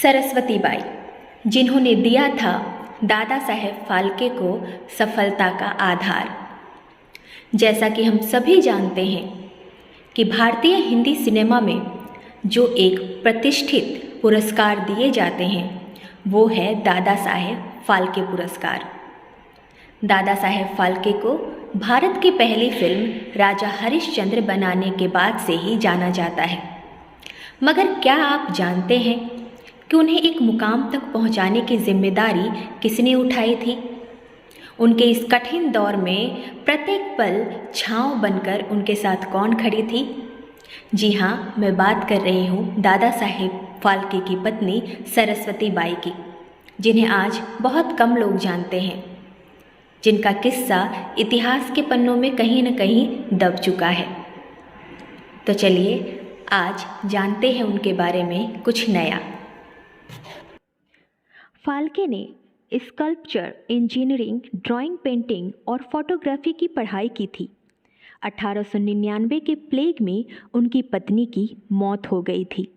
Saraswati by, जिन्होंने दिया था दादा साहेब फाल्के को सफलता का आधार। जैसा कि हम सभी जानते हैं कि भारतीय हिंदी सिनेमा में जो एक प्रतिष्ठित पुरस्कार दिए जाते हैं वो है दादा साहेब फाल्के पुरस्कार। दादा साहेब फाल्के को भारत की पहली फिल्म राजा हरिश्चंद्र बनाने के बाद से ही जाना जाता है। मगर क्या आप जानते हैं कि उन्हें एक मुकाम तक पहुंचाने की जिम्मेदारी किसने उठाई थी? उनके इस कठिन दौर में प्रत्येक पल छांव बनकर उनके साथ कौन खड़ी थी? जी हाँ, मैं बात कर रही हूँ दादा साहेब फाल्के की पत्नी सरस्वती बाई की, जिन्हें आज बहुत कम लोग जानते हैं, जिनका किस्सा इतिहास के पन्नों में कहीं न कहीं दब चुका है। तो चलिए आज जानते हैं उनके बारे में कुछ नया। फाल्के ने स्कल्पचर, इंजीनियरिंग, ड्राइंग, पेंटिंग और फोटोग्राफी की पढ़ाई की थी। 1899 के प्लेग में उनकी पत्नी की मौत हो गई थी।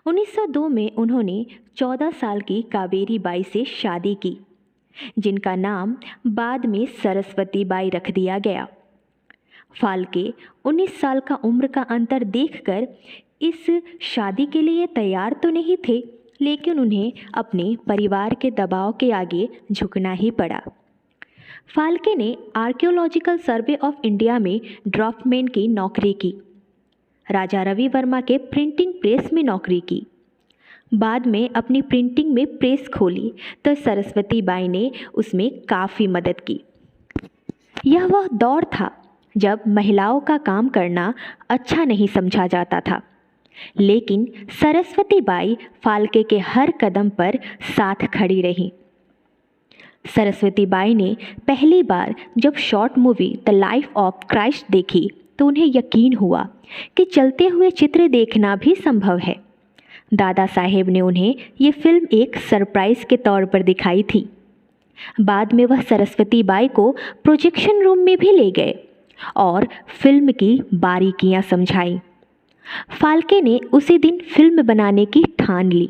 1902 में उन्होंने 14 साल की कावेरी बाई से शादी की, जिनका नाम बाद में सरस्वती बाई रख दिया गया। फाल्के 19 साल का उम्र का अंतर देखकर इस शादी के लिए तैयार तो नहीं थे, लेकिन उन्हें अपने परिवार के दबाव के आगे झुकना ही पड़ा। फाल्के ने आर्कियोलॉजिकल सर्वे ऑफ इंडिया में ड्राफ्टमैन की नौकरी की, राजा रवि वर्मा के प्रिंटिंग प्रेस में नौकरी की। बाद में अपनी प्रिंटिंग में प्रेस खोली तो सरस्वती बाई ने उसमें काफ़ी मदद की। यह वह दौर था जब महिलाओं का काम करना अच्छा नहीं समझा जाता था, लेकिन सरस्वती बाई फाल्के के हर कदम पर साथ खड़ी रही। सरस्वती बाई ने पहली बार जब short movie the life of Christ देखी तो उन्हें यकीन हुआ कि चलते हुए चित्र देखना भी संभव है। दादा साहेब ने उन्हें ये फिल्म एक सरप्राइज़ के तौर पर दिखाई थी। बाद में वह सरस्वती बाई को प्रोजेक्शन रूम में भी ले गए और फिल्म की बारीकियां समझाई। फाल्के ने उसी दिन फिल्म बनाने की ठान ली।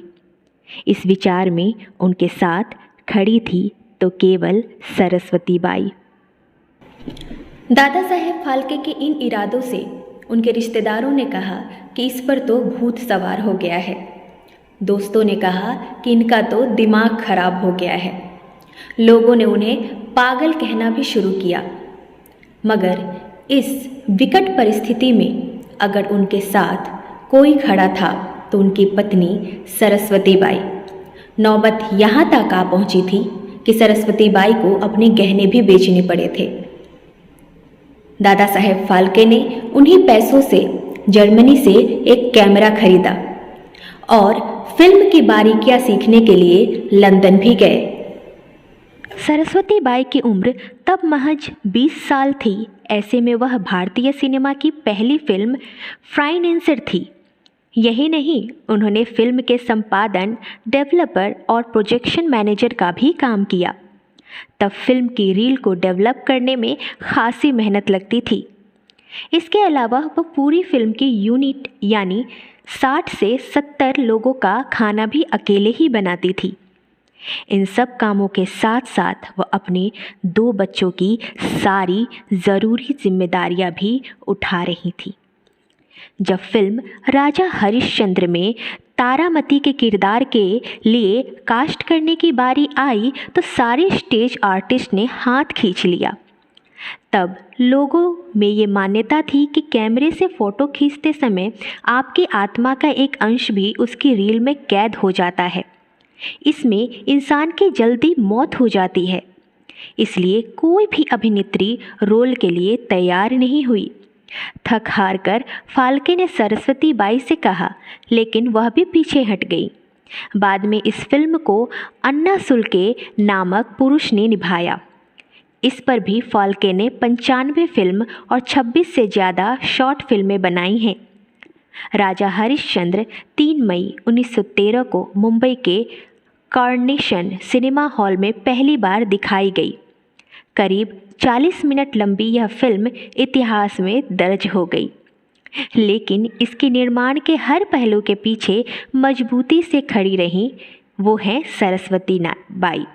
इस विचार में उनके साथ खड़ी थी तो केवल सरस्वती बाई। दादा साहेब फाल्के के इन इरादों से उनके रिश्तेदारों ने कहा कि इस पर तो भूत सवार हो गया है। दोस्तों ने कहा कि इनका तो दिमाग खराब हो गया है। लोगों ने उन्हें पागल कहना भी शुरू किया। मगर इस विकट परिस्थिति में अगर उनके साथ कोई खड़ा था तो उनकी पत्नी सरस्वती बाई। नौबत यहाँ तक आ पहुँची थी कि सरस्वती बाई को अपने गहने भी बेचने पड़े थे। दादा साहेब फाल्के ने उन्हीं पैसों से जर्मनी से एक कैमरा खरीदा और फिल्म की बारीकियां सीखने के लिए लंदन भी गए। सरस्वती बाई की उम्र तब महज 20 साल थी। ऐसे में वह भारतीय सिनेमा की पहली फिल्म फाइनेंसर थी। यही नहीं, उन्होंने फिल्म के संपादन, डेवलपर और प्रोजेक्शन मैनेजर का भी काम किया। तब फिल्म की रील को डेवलप करने में खासी मेहनत लगती थी। इसके अलावा वह पूरी फिल्म की यूनिट यानी 60 से 70 लोगों का खाना भी अकेले ही बनाती थी। इन सब कामों के साथ साथ वह अपने 2 बच्चों की सारी ज़रूरी जिम्मेदारियां भी उठा रही थी। जब फिल्म राजा हरिश्चंद्र में तारामती के किरदार के लिए कास्ट करने की बारी आई तो सारे स्टेज आर्टिस्ट ने हाथ खींच लिया। तब लोगों में ये मान्यता थी कि कैमरे से फ़ोटो खींचते समय आपकी आत्मा का एक अंश भी उसकी रील में कैद हो जाता है। इसमें इंसान की जल्दी मौत हो जाती है। इसलिए कोई भी अभिनेत्री रोल के लिए तैयार नहीं हुई। थक हार कर फाल्के ने सरस्वती बाई से कहा, लेकिन वह भी पीछे हट गई। बाद में इस फिल्म को अन्ना सुल्के नामक पुरुष ने निभाया। इस पर भी फाल्के ने 95 फिल्म और 26 से ज़्यादा शॉर्ट फिल्में बनाई हैं। राजा हरिश्चंद्र 3 मई 1913 को मुंबई के कार्नेशन सिनेमा हॉल में पहली बार दिखाई गई। करीब 40 मिनट लंबी यह फिल्म इतिहास में दर्ज हो गई। लेकिन इसके निर्माण के हर पहलू के पीछे मजबूती से खड़ी रहीं वो हैं सरस्वती बाई।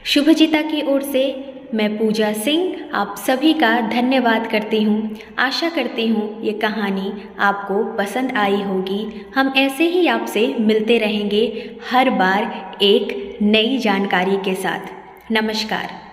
शुभजिता की ओर से मैं पूजा सिंह आप सभी का धन्यवाद करती हूँ। आशा करती हूँ ये कहानी आपको पसंद आई होगी। हम ऐसे ही आपसे मिलते रहेंगे हर बार एक नई जानकारी के साथ। नमस्कार।